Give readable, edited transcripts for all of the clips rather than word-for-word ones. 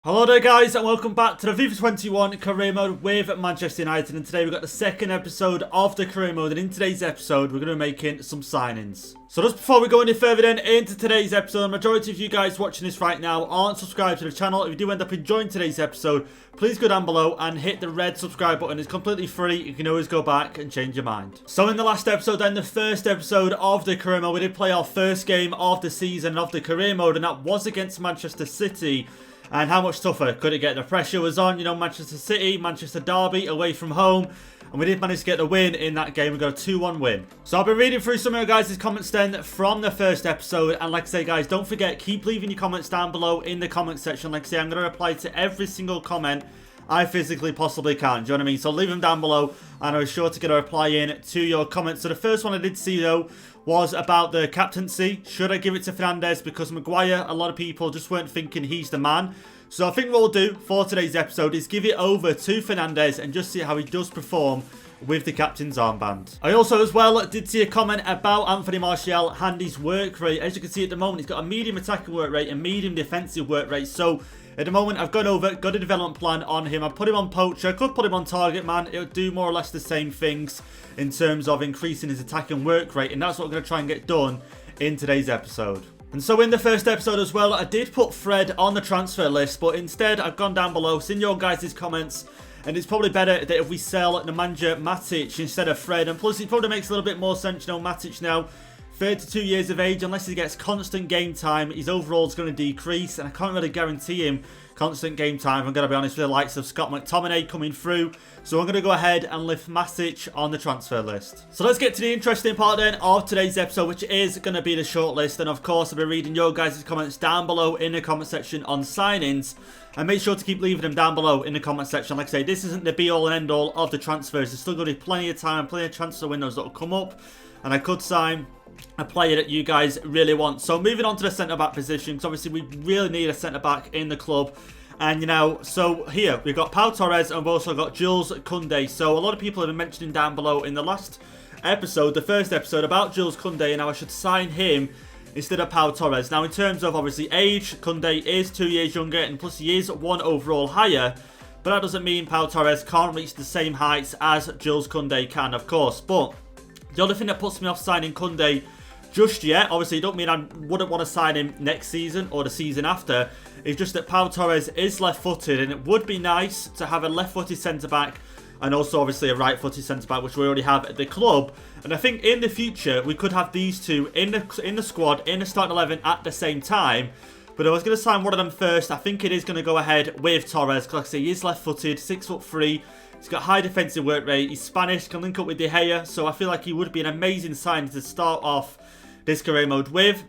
Hello there guys and welcome back to the FIFA 21 career mode with Manchester United, and today we've got the second episode of the career mode, and in today's episode we're going to be making some signings. So just before we go any further then into today's episode, the majority of you guys watching this right now aren't subscribed to the channel. If you do end up enjoying today's episode, please go down below and hit the red subscribe button. It's completely free, you can always go back and change your mind. So in the last episode then, the first episode of the career mode, we did play our first game of the season of the career mode, and that was against Manchester City. And how much tougher could it get? The pressure was on, you know, Manchester City, Manchester Derby, away from home. And we did manage to get the win in that game. We got a 2-1 win. So I'll be reading through some of your guys' comments then from the first episode. And like I say, guys, don't forget, keep leaving your comments down below in the comment section. Like I say, I'm going to reply to every single comment I physically possibly can. Do you know what I mean? So leave them down below and I'm sure to get a reply in to your comments. So the first one I did see though was about the captaincy. Should I give it to Fernandes? Because Maguire, a lot of people just weren't thinking he's the man. So I think what we'll do for today's episode is give it over to Fernandes and just see how he does perform with the captain's armband. I also as well did see a comment about Anthony Martial and his work rate. As you can see at the moment, he's got a medium attacking work rate and medium defensive work rate. So at the moment, I've gone over, got a development plan on him. I put him on poacher. I could put him on target man. It would do more or less the same things in terms of increasing his attacking work rate. And that's what we're going to try and get done in today's episode. And so in the first episode as well, I did put Fred on the transfer list. But instead, I've gone down below, seen your guys' comments. And it's probably better that if we sell Nemanja Matic instead of Fred. And plus, it probably makes a little bit more sense. You know, Matic now 32 years of age, unless he gets constant game time, his overall is going to decrease, and I can't really guarantee him constant game time. I'm going to be honest with the likes of Scott McTominay coming through. So I'm going to go ahead and lift Matic on the transfer list. So let's get to the interesting part then of today's episode, which is going to be the shortlist. And of course, I'll be reading your guys' comments down below in the comment section on signings. And make sure to keep leaving them down below in the comment section. Like I say, this isn't the be-all and end-all of the transfers. There's still going to be plenty of time, plenty of transfer windows that will come up. And I could sign a player that you guys really want. So moving on to the centre-back position, because obviously we really need a centre-back in the club. And, you know, so here, we've got PAU TORRES and we've also got Jules Koundé. So a lot of people have been mentioning down below in the last episode, the first episode, about Jules Koundé and how I should sign him instead of PAU TORRES. Now, in terms of, obviously, age, Koundé is 2 years younger and plus he is 1 overall higher. But that doesn't mean PAU TORRES can't reach the same heights as Jules Koundé can, of course. But the only thing that puts me off signing Koundé just yet, obviously it don't mean I wouldn't want to sign him next season or the season after, is just that PAU TORRES is left-footed, and it would be nice to have a left-footed centre-back and also obviously a right-footed centre-back, which we already have at the club. And I think in the future we could have these two in the squad, in the starting 11 at the same time. But I was going to sign one of them first. I think it is going to go ahead with Torres, because like I say, he is left-footed, 6'3". He's got high defensive work rate. He's Spanish, can link up with De Gea, so I feel like he would be an amazing sign to start off this career mode with.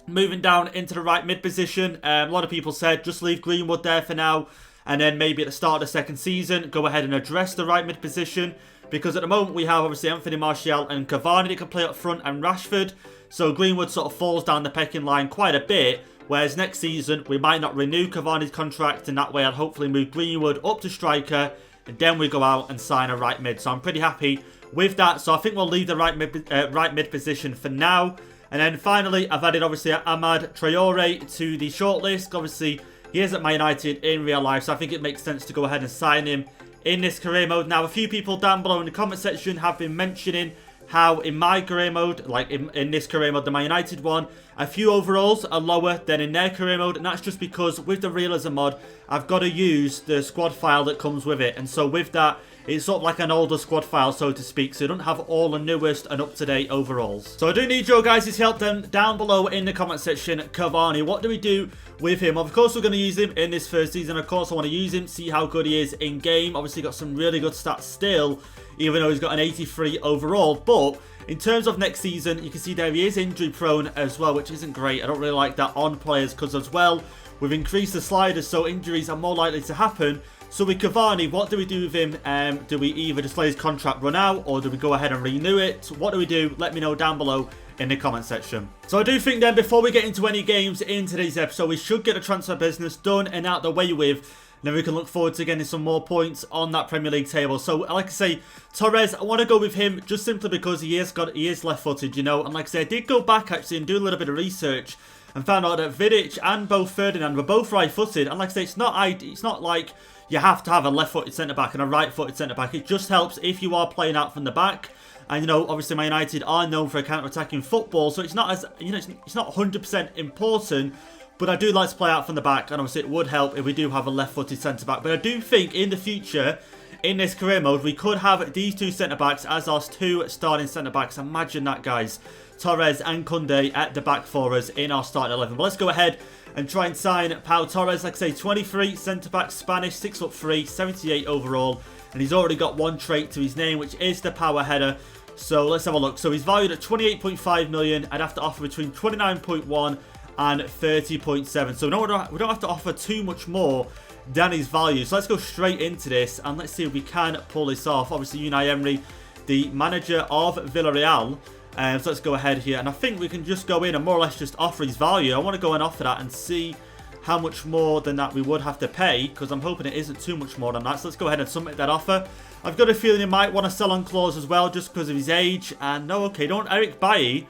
Moving down into the right mid position, a lot of people said just leave Greenwood there for now, and then maybe at the start of the second season go ahead and address the right mid position, because at the moment we have obviously Anthony Martial and Cavani that can play up front, and Rashford, so Greenwood sort of falls down the pecking line quite a bit. Whereas next season we might not renew Cavani's contract, and that way I'd hopefully move Greenwood up to striker, and then we go out and sign a right mid. So I'm pretty happy with that. So I think we'll leave the right mid position for now. And then finally, I've added obviously Amad Traore to the shortlist. Obviously, he is at Man United in real life, so I think it makes sense to go ahead and sign him in this career mode. Now, a few people down below in the comment section have been mentioning how in my career mode, like in this career mode, the Man United one, a few overalls are lower than in their career mode, and that's just because with the realism mod, I've got to use the squad file that comes with it. And so with that, it's sort of like an older squad file, so to speak, so you don't have all the newest and up-to-date overalls. So I do need your guys' help then down below in the comment section. Cavani, what do we do with him? Of course, we're going to use him in this first season. Of course, I want to use him, see how good he is in game. Obviously, got some really good stats still, even though he's got an 83 overall. But in terms of next season, you can see there he is injury prone as well, which isn't great. I don't really like that on players, because as well, we've increased the sliders, so injuries are more likely to happen. So with Cavani, what do we do with him? Do we either just let his contract run out, or do we go ahead and renew it? What do we do? Let me know down below in the comment section. So I do think then, before we get into any games in today's episode, we should get the transfer business done and out the way with. Then we can look forward to getting some more points on that Premier League table. So, like I say, Torres, I want to go with him just simply because he is left-footed, you know. And like I say, I did go back actually and do a little bit of research. and found out that Vidic and Bo Ferdinand were both right-footed. And like I say, it's not like you have to have a left-footed centre-back and a right-footed centre-back. It just helps if you are playing out from the back. And, you know, obviously Man United are known for a counter-attacking football, so it's not as, you know, it's not 100% important. But I do like to play out from the back, and obviously it would help if we do have a left-footed centre-back. But I do think in the future, in this career mode, we could have these two centre-backs as our two starting centre-backs. Imagine that, guys. Torres and Koundé at the back for us in our starting 11. But let's go ahead and try and sign Pau Torres. Like I say, 23, centre-back, Spanish, 6'3", 78 overall. And he's already got one trait to his name, which is the power header. So let's have a look. So he's valued at 28.5 million. I'd have to offer between 29.1 and 30.7. So we don't have to offer too much more than his value. So let's go straight into this and let's see if we can pull this off. Obviously, Unai Emery, the manager of Villarreal. So let's go ahead here. And I think we can just go in and more or less just offer his value. I want to go and offer that and see how much more than that we would have to pay, because I'm hoping it isn't too much more than that. So let's go ahead and submit that offer. I've got a feeling he might want a sell-on clause as well, just because of his age. And no, okay, don't Eric Bailly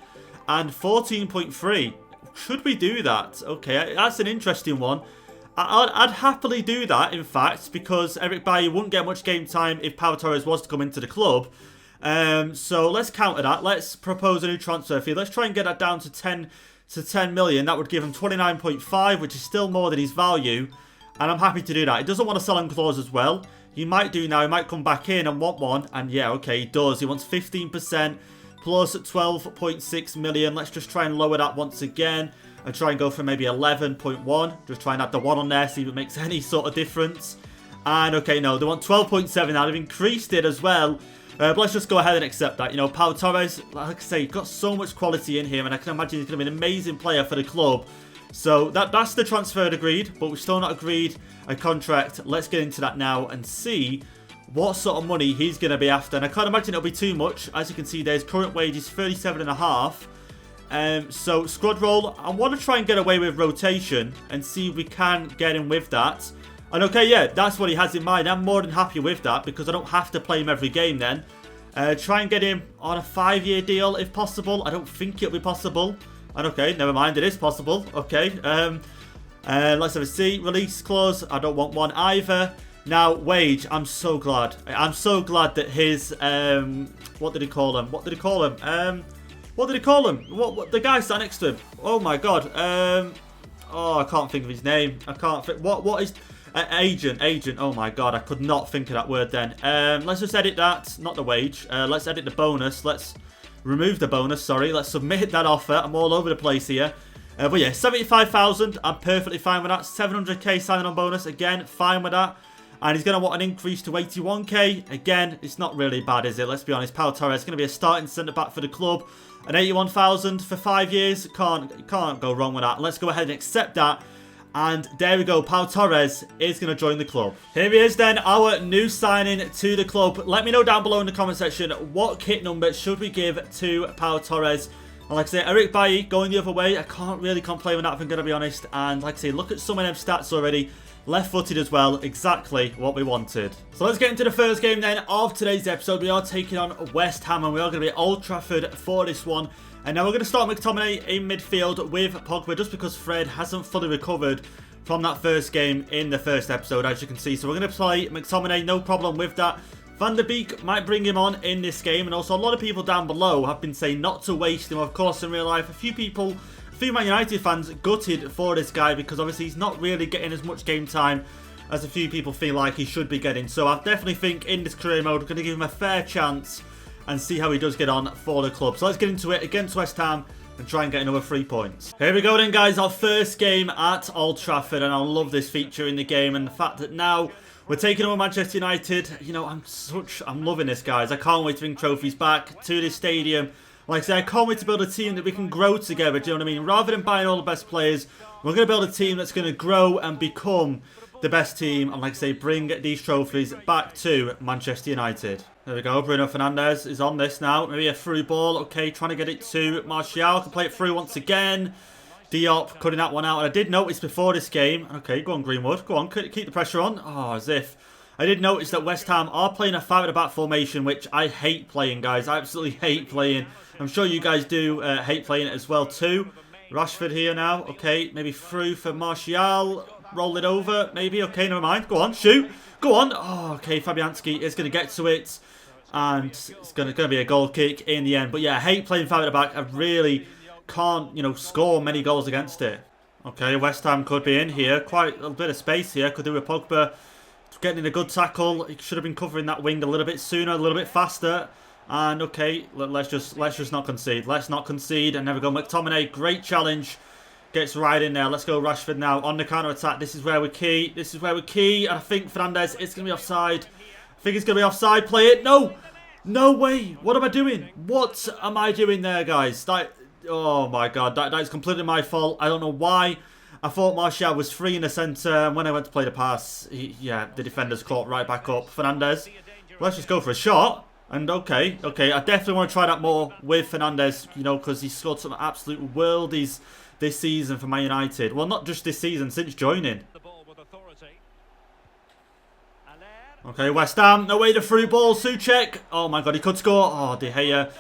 and 14.3. Should we do that? Okay, that's an interesting one. I'd happily do that, in fact, because Eric Bailly wouldn't get much game time if Pau Torres was to come into the club. So let's counter that. Let's propose a new transfer fee. Let's try and get that down to 10 million. That would give him 29.5, which is still more than his value. And I'm happy to do that. He doesn't want a sell-on clause as well. He might do now. He might come back in and want one. And yeah, okay, he does. He wants 15% plus 12.6 million. Let's just try and lower that once again. And try and go for maybe 11.1. Just try and add the 1 on there, see if it makes any sort of difference. And okay, no, they want 12.7 now. They've increased it as well. But let's just go ahead and accept that. You know, Pau Torres, like I say, got so much quality in him. And I can imagine he's going to be an amazing player for the club. So that's the transfer agreed. But we've still not agreed a contract. Let's get into that now and see what sort of money he's going to be after. And I can't imagine it'll be too much. As you can see, there's current wage is 37.5. So squad roll, I want to try and get away with rotation and see if we can get him with that. And okay, yeah, that's what he has in mind. I'm more than happy with that because I don't have to play him every game then. Try and get him on a 5-year deal if possible. I don't think it'll be possible. And okay, never mind, it is possible. Okay, let's have a see. Release clause, I don't want one either. Now, wage, I'm so glad. I'm so glad that his, what did he call him? What did he call him? What the guy sat next to him? Oh my god. Oh, I can't think of his name. I can't think. What is agent? Oh my god, I could not think of that word then. Let's just edit that, not the wage. Let's edit the bonus. Let's remove the bonus. Sorry. Let's submit that offer. I'm all over the place here. But yeah, 75,000. I'm perfectly fine with that. 700k signing on bonus. Again, fine with that. And he's going to want an increase to 81k. Again, it's not really bad, is it? Let's be honest. Pau Torres is going to be a starting centre-back for the club. An 81,000 for 5 years. Can't go wrong with that. Let's go ahead and accept that. And there we go. Pau Torres is going to join the club. Here he is then, our new signing to the club. Let me know down below in the comment section, what kit number should we give to Pau Torres? And like I say, Eric Bailly going the other way. I can't really complain with that if I'm going to be honest. And like I say, look at some of them stats already. Left-footed as well, exactly what we wanted. So let's get into the first game then of today's episode. We are taking on West Ham and we are going to be at Old Trafford for this one. And now we're going to start McTominay in midfield with Pogba just because Fred hasn't fully recovered from that first game in the first episode, as you can see. So we're going to play McTominay, no problem with that. Van der Beek might bring him on in this game. And also a lot of people down below have been saying not to waste him. Of course, in real life, a few Man United fans gutted for this guy because obviously he's not really getting as much game time as a few people feel like he should be getting. So I definitely think in this career mode, we're going to give him a fair chance and see how he does get on for the club. So let's get into it against West Ham and try and get another 3 points. Here we go then, guys. Our first game at Old Trafford, and I love this feature in the game and the fact that now we're taking over Manchester United. You know, I'm loving this, guys. I can't wait to bring trophies back to this stadium. Like I said, I can't wait to build a team that we can grow together, do you know what I mean? Rather than buying all the best players, we're going to build a team that's going to grow and become the best team. And like I say, bring these trophies back to Manchester United. There we go, Bruno Fernandes is on this now. Maybe a through ball, okay, trying to get it to Martial. Can play it through once again. Diop cutting that one out. And I did notice before this game, okay, go on Greenwood, go on, keep the pressure on. Oh, as if. I did notice that West Ham are playing a 5-at-the-back formation, which I hate playing, guys. I absolutely hate playing. I'm sure you guys do hate playing it as well too. Rashford here now. Okay, maybe through for Martial. Roll it over, maybe. Okay, never mind. Go on, shoot. Go on. Oh, okay, Fabianski is going to get to it. And it's going to be a goal kick in the end. But yeah, I hate playing Fab at the back. I really can't, score many goals against it. Okay, West Ham could be in here. Quite a little bit of space here. Could do with Pogba getting in a good tackle. He should have been covering that wing a little bit sooner, a little bit faster. And okay, let's just not concede. Let's not concede. And there we go. McTominay, great challenge. Gets right in there. Let's go Rashford now on the counter attack. This is where we're key. This is where we're key. And I think Fernandes, it's going to be offside. I think it's going to be offside. Play it. No. No way. What am I doing? What am I doing there, guys? Oh my God. That is completely my fault. I don't know why. I thought Martial was free in the centre. And when I went to play the pass, the defender's caught right back up. Fernandes. Let's just go for a shot. And okay. I definitely want to try that more with Fernandes, because he scored some absolute worldies this season for Man United. Well, not just this season, since joining. Okay, West Ham. No way, the through ball. Souček. Oh my God, he could score. Oh, De Gea.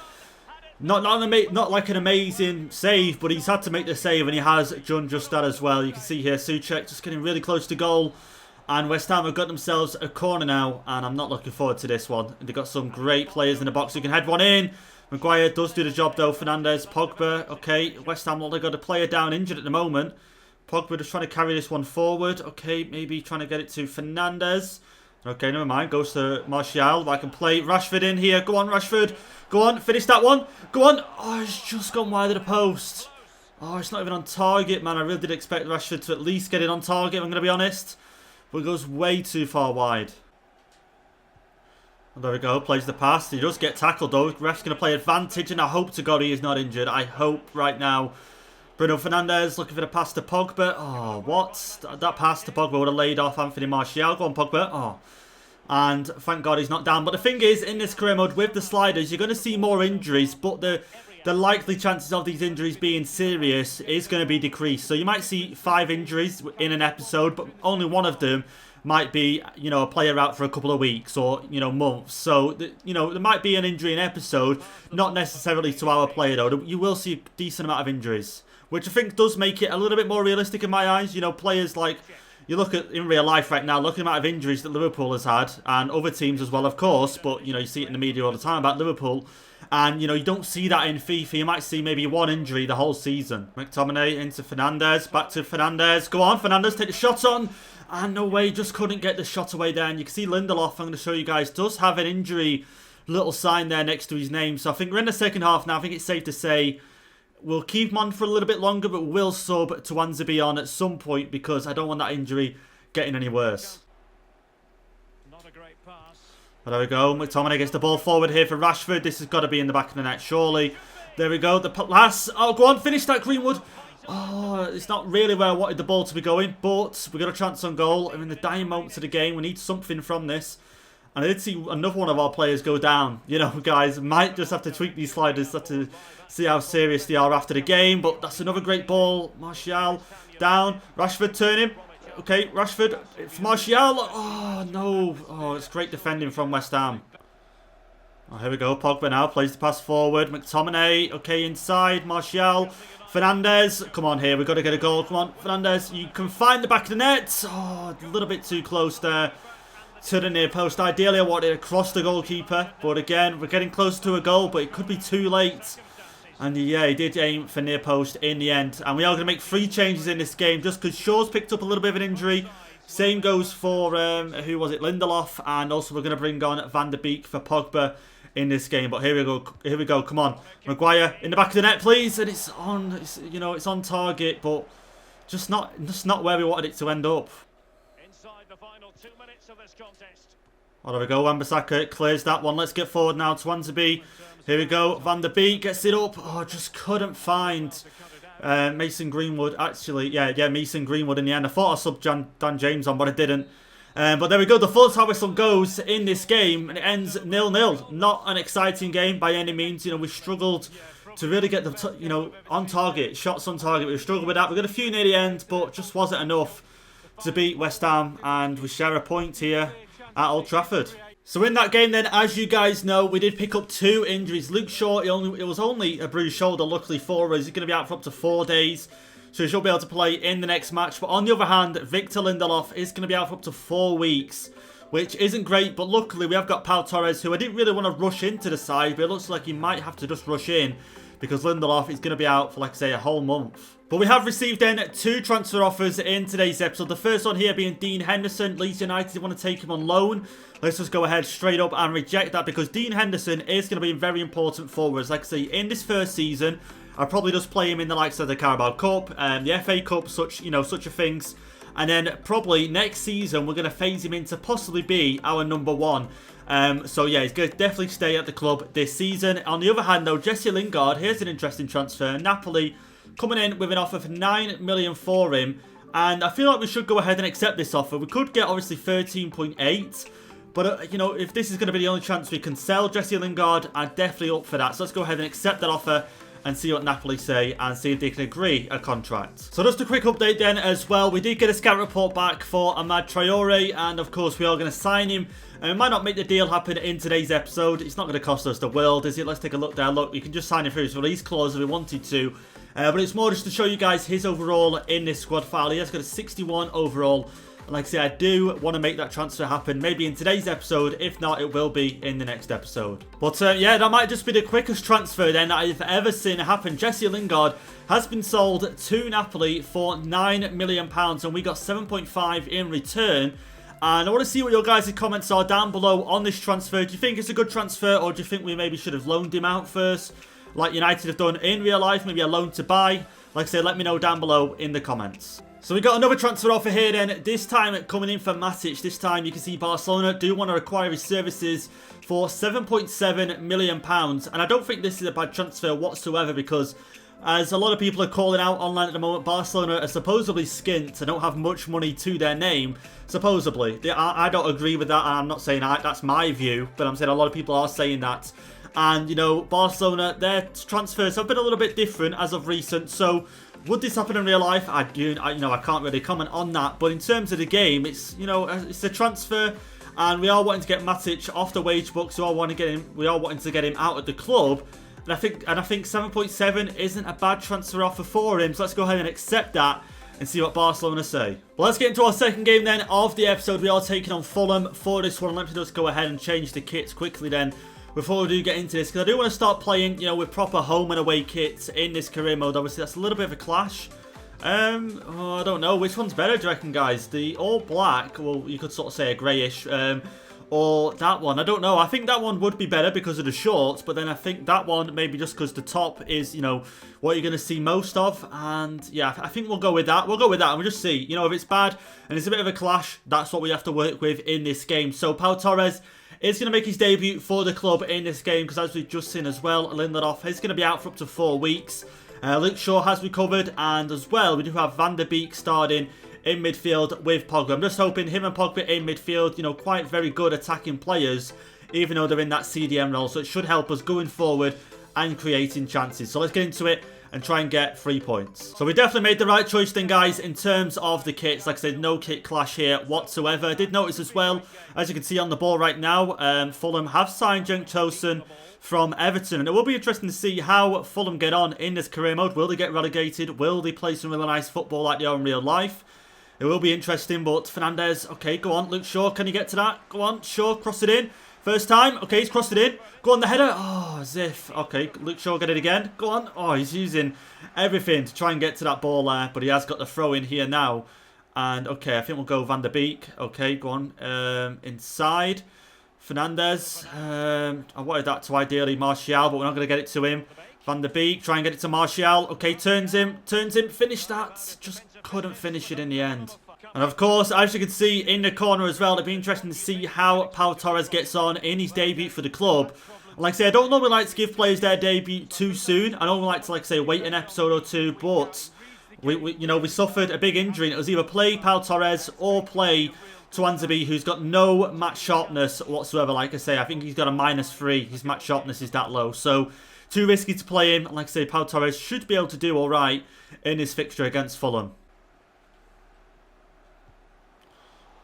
Not like an amazing save, but he's had to make the save, and he has done just that as well. You can see here, Souček just getting really close to goal. And West Ham have got themselves a corner now, and I'm not looking forward to this one. They've got some great players in the box who can head one in. Maguire does do the job though. Fernandes, Pogba. Okay, West Ham, they've got a player down injured at the moment. Pogba just trying to carry this one forward. Okay, maybe trying to get it to Fernandes. Okay, never mind. Goes to Martial. I can play Rashford in here. Go on, Rashford. Go on, finish that one. Go on. Oh, it's just gone wide of the post. Oh, it's not even on target, man. I really did expect Rashford to at least get it on target, I'm going to be honest. But it goes way too far wide. And there we go, plays the pass. He does get tackled though. Ref's going to play advantage, and I hope to God he is not injured. I hope right now. Bruno Fernandes looking for the pass to Pogba. Oh, what? That pass to Pogba would have laid off Anthony Martial. Go on, Pogba. Oh. And thank God he's not down. But the thing is, in this career mode with the sliders, you're going to see more injuries. But the likely chances of these injuries being serious is going to be decreased. So you might see 5 injuries in an episode, but only one of them might be, a player out for a couple of weeks or, months. So, there might be an injury in episode, not necessarily to our player though. You will see a decent amount of injuries, which I think does make it a little bit more realistic in my eyes. Players like, you look at in real life right now, look at the amount of injuries that Liverpool has had, and other teams as well, of course, but, you see it in the media all the time about Liverpool. And, you don't see that in FIFA. You might see maybe 1 injury the whole season. McTominay into Fernandes. Back to Fernandes. Go on, Fernandes, take the shot on. And no way, just couldn't get the shot away there. And you can see Lindelof, I'm going to show you guys, does have an injury little sign there next to his name. So I think we're in the second half now. I think it's safe to say we'll keep him on for a little bit longer, but we'll sub Tuanzebe on at some point because I don't want that injury getting any worse. But there we go. McTominay gets the ball forward here for Rashford. This has got to be in the back of the net, surely. There we go. The pass. Oh, go on. Finish that, Greenwood. Oh, it's not really where I wanted the ball to be going, but we got a chance on goal. And in the dying moments of the game, we need something from this. And I did see another one of our players go down. Guys, might just have to tweak these sliders to see how serious they are after the game. But that's another great ball. Martial down. Rashford turn him. Okay, Rashford. It's Martial. Oh, no. Oh, it's great defending from West Ham. Oh, here we go. Pogba now plays the pass forward. McTominay. Okay, inside. Martial. Fernandes. Come on here. We've got to get a goal. Come on, Fernandes. You can find the back of the net. Oh, a little bit too close there to the near post. Ideally, I wanted it across the goalkeeper. But again, we're getting close to a goal, but it could be too late. And yeah, he did aim for near post in the end. And we are going to make 3 changes in this game just because Shaw's picked up a little bit of an injury. Same goes for, who was it, Lindelof. And also we're going to bring on Van der Beek for Pogba in this game. But here we go, come on. Maguire in the back of the net, please. And it's on, it's on target, but just not where we wanted it to end up. Inside the final 2 minutes of this contest. Oh, there we go. Wan-Bissaka clears that one. Let's get forward now to Tuanzebe. Here we go. Van der Beek gets it up. Oh, just couldn't find Mason Greenwood. Actually, yeah, Mason Greenwood in the end. I thought I subbed Dan James on, but I didn't. But there we go. The full time whistle goes in this game, and it ends 0-0. Not an exciting game by any means. We struggled to really get the on target, shots on target. We struggled with that. We got a few near the end, but just wasn't enough to beat West Ham, and we share a point here at Old Trafford. So in that game then, as you guys know, we did pick up 2 injuries. Luke Shaw, it was only a bruised shoulder, luckily for us. He's going to be out for up to 4 days. So he should be able to play in the next match. But on the other hand, Victor Lindelof is going to be out for up to 4 weeks, which isn't great. But luckily, we have got PAU TORRES, who I didn't really want to rush into the side, but it looks like he might have to just rush in because Lindelof is going to be out for, like I say, a whole month. But we have received then 2 transfer offers in today's episode. The first one here being Dean Henderson. Leeds United want to take him on loan. Let's just go ahead straight up and reject that because Dean Henderson is going to be very important for us. Like I say, in this first season, I'll probably just play him in the likes of the Carabao Cup, the FA Cup, such a things. And then probably next season, we're going to phase him in to possibly be our number 1. So yeah, he's going to definitely stay at the club this season. On the other hand though, Jesse Lingard, here's an interesting transfer. Napoli coming in with an offer for 9 million for him. And I feel like we should go ahead and accept this offer. We could get obviously 13.8. But, you know, if this is going to be the only chance we can sell Jesse Lingard, I'm definitely up for that. So let's go ahead and accept that offer and see what Napoli say and see if they can agree a contract. So just a quick update then as well. We did get a scout report back for Amad Traore, and of course we are going to sign him. And we might not make the deal happen in today's episode. It's not going to cost us the world, is it? Let's take a look there. Look, we can just sign him through his release clause if we wanted to. But it's more just to show you guys his overall in this squad file. He has got a 61 overall. And like I say, I do want to make that transfer happen. Maybe in today's episode. If not, it will be in the next episode. But yeah, that might just be the quickest transfer then that I've ever seen happen. Jesse Lingard has been sold to Napoli for £9 million. And we got 7.5 in return. And I want to see what your guys' comments are down below on this transfer. Do you think it's a good transfer, or do you think we maybe should have loaned him out first, like United have done in real life, maybe a loan to buy? Like I say, let me know down below in the comments. So we got another transfer offer here then, this time coming in for Matic. This time you can see Barcelona do want to acquire his services for £7.7 million. And I don't think this is a bad transfer whatsoever because, as a lot of people are calling out online at the moment, Barcelona are supposedly skint and don't have much money to their name. Supposedly. I don't agree with that. I'm not saying that's my view, but I'm saying a lot of people are saying that. And, you know, Barcelona, their transfers have been a little bit different as of recent. So, would this happen in real life? I can't really comment on that. But in terms of the game, it's, you know, it's a transfer. And we are wanting to get Matic off the wage books. We are wanting to get him out of the club. And I think 7.7 isn't a bad transfer offer for him. So let's go ahead and accept that and see what Barcelona say. Well, let's get into our second game then of the episode. We are taking on Fulham for this one. Let me just go ahead and change the kits quickly then before we do get into this, because I do want to start playing, you know, with proper home and away kits in this career mode. Obviously, that's a little bit of a clash. I don't know. Which one's better, do you reckon, guys? The all black, well, you could sort of say a greyish, or that one. I don't know. I think that one would be better because of the shorts, but then I think that one maybe just because the top is, you know, what you're going to see most of. And yeah, I think we'll go with that. We'll go with that and we'll just see. You know, if it's bad and it's a bit of a clash, that's what we have to work with in this game. So PAU TORRES is going to make his debut for the club in this game because, as we've just seen as well, Lindelof is going to be out for up to 4 weeks. Luke Shaw has recovered, and as well, we do have Van der Beek starting in midfield with Pogba. I'm just hoping him and Pogba in midfield, you know, quite very good attacking players, even though they're in that CDM role. So it should help us going forward and creating chances. So let's get into it and try and get 3 points. So we definitely made the right choice then, guys, in terms of the kits. Like I said, no kit clash here whatsoever. I did notice as well, as you can see on the ball right now, Fulham have signed Cenk Tosun from Everton. And it will be interesting to see how Fulham get on in this career mode. Will they get relegated? Will they play some really nice football like they are in real life? It will be interesting, but Fernandes, okay, go on. Luke Shaw, can you get to that? Go on, Shaw, cross it in. First time. Okay, he's crossed it in. Go on, the header. Oh, as if. Okay, Luke Shaw get it again. Go on. Oh, he's using everything to try and get to that ball there. But he has got the throw in here now. And, okay, I think we'll go Van der Beek. Okay, go on. Inside. Fernandes. I wanted that to ideally Martial, but we're not going to get it to him. Van der Beek. Try and get it to Martial. Okay, turns him. Finish that. Just couldn't finish it in the end. And of course, as you can see in the corner as well, it'd be interesting to see how PAU TORRES gets on in his debut for the club. And like I say, I don't normally like to give players their debut too soon. I normally like to, like I say, wait an episode or two, but we suffered a big injury, and it was either play PAU TORRES or play Tuanzebe, who's got no match sharpness whatsoever. Like I say, I think he's got a -3. His match sharpness is that low, so too risky to play him. And like I say, PAU TORRES should be able to do all right in his fixture against Fulham.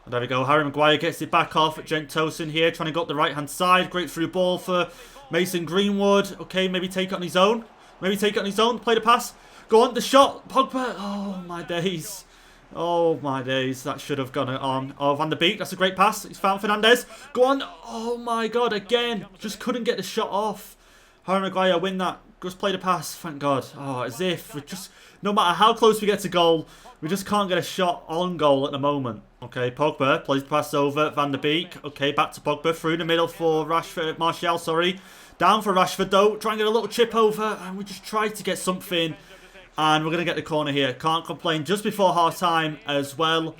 There we go. Harry Maguire gets it back off. Gentosin here trying to go up the right-hand side. Great through ball for Mason Greenwood. Okay, maybe take it on his own. Maybe take it on his own. Play the pass. Go on, the shot. Pogba. Oh, my days. Oh, my days. That should have gone on. Oh, Van der Beek. That's a great pass. He's found Fernandes. Go on. Oh, my God. Again. Just couldn't get the shot off. Harry Maguire win that. Just play the pass. Thank God. Oh, as if we just... No matter how close we get to goal, we just can't get a shot on goal at the moment. Okay, Pogba plays the pass over. Van der Beek. Okay, back to Pogba. Through the middle for Rashford. Martial, sorry. Down for Rashford, though. Try and get a little chip over. And we just try to get something. And we're going to get the corner here. Can't complain. Just before half-time as well.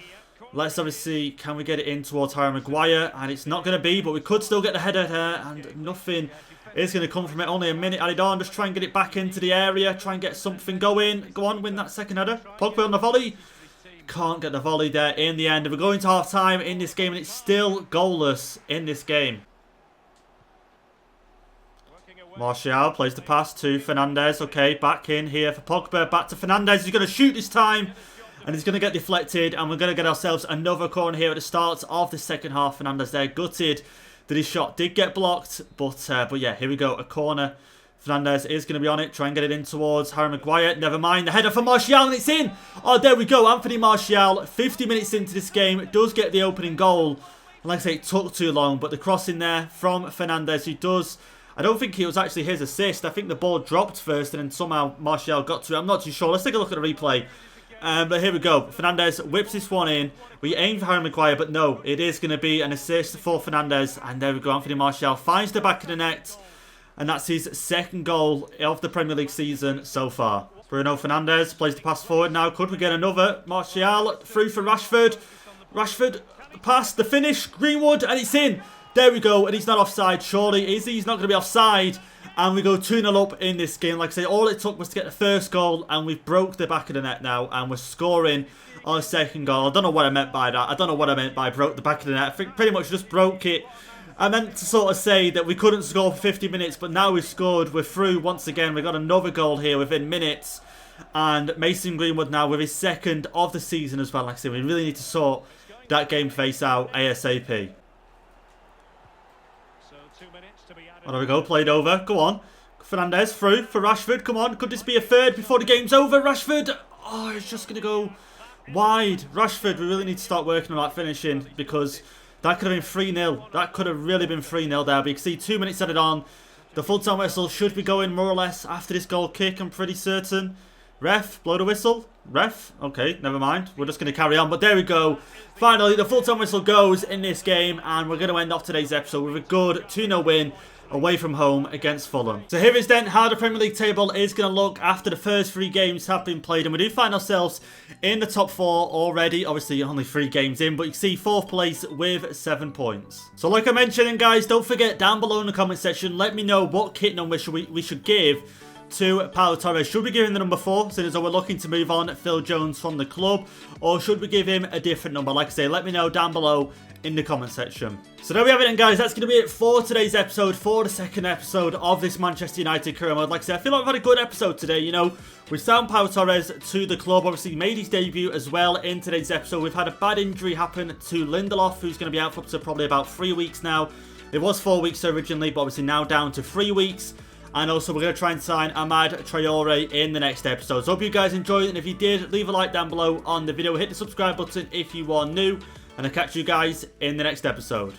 Let's obviously... Can we get it in towards Harry Maguire? And it's not going to be, but we could still get the header there. And nothing is going to come from it. Only a minute added on. Just try and get it back into the area. Try and get something going. Go on, win that second header. Pogba on the volley. Can't get the volley there in the end. We're going to half-time in this game, and it's still goalless in this game. Martial plays the pass to Fernandes. Okay, back in here for Pogba. Back to Fernandes. He's going to shoot this time, and he's going to get deflected, and we're going to get ourselves another corner here at the start of the second half. Fernandes there, gutted that his shot did get blocked, but yeah, here we go, a corner. Fernandes is going to be on it. Try and get it in towards Harry Maguire. Never mind. The header for Martial, and it's in. Oh, there we go. Anthony Martial, 50 minutes into this game, does get the opening goal. And like I say, it took too long, but the cross in there from Fernandes, who does... I don't think it was actually his assist. I think the ball dropped first, and then somehow Martial got to it. I'm not too sure. Let's take a look at the replay. But here we go. Fernandes whips this one in. We aim for Harry Maguire, but no, it is going to be an assist for Fernandes. And there we go. Anthony Martial finds the back of the net. And that's his second goal of the Premier League season so far. Bruno Fernandes plays the pass forward now. Could we get another? Martial through for Rashford. Rashford, the pass, the finish. Greenwood, and it's in. There we go. And he's not offside, surely. Is he? He's not going to be offside. And we go 2-0 up in this game. Like I say, all it took was to get the first goal. And we've broke the back of the net now. And we're scoring our second goal. I don't know what I meant by that. I don't know what I meant by broke the back of the net. I think pretty much just broke it. I meant to sort of say that we couldn't score for 50 minutes, but now we've scored. We're through once again. We got another goal here within minutes. And Mason Greenwood now with his second of the season as well. Like I said, we really need to sort that game face out ASAP. Oh, there we go. Played over. Go on. Fernandes through for Rashford. Come on. Could this be a third before the game's over? Rashford. Oh, it's just going to go wide. Rashford, we really need to start working on that finishing, because... that could have been 3-0. That could have really been 3-0 there. But you can see 2 minutes added on. The full-time whistle should be going more or less after this goal kick, I'm pretty certain. Ref, blow the whistle. Ref, okay, never mind. We're just going to carry on. But there we go. Finally, the full-time whistle goes in this game. And we're going to end off today's episode with a good 2-0 win away from home against Fulham. So here is then how the Premier League table is going to look after the first 3 games have been played. And we do find ourselves in the top 4 already. Obviously, only 3 games in, but you can see 4th place with 7 points. So like I mentioned, and guys, don't forget down below in the comment section, let me know what kit number we should give to PAU TORRES. Should we give him the number 4, since we're looking to move on Phil Jones from the club? Or should we give him a different number? Like I say, let me know down below in the comment section. So there we have it then, guys. That's going to be it for today's episode, for the second episode of this Manchester United career mode. Like I said, I feel like I've had a good episode today, you know. We signed PAU TORRES to the club, obviously made his debut as well in today's episode. We've had a bad injury happen to Lindelof, who's going to be out for up to probably about 3 weeks now. It was 4 weeks originally, but obviously now down to 3 weeks. And also, we're going to try and sign Amad Traore in the next episode. So, hope you guys enjoyed it. And if you did, leave a like down below on the video. Hit the subscribe button if you are new. And I'll catch you guys in the next episode.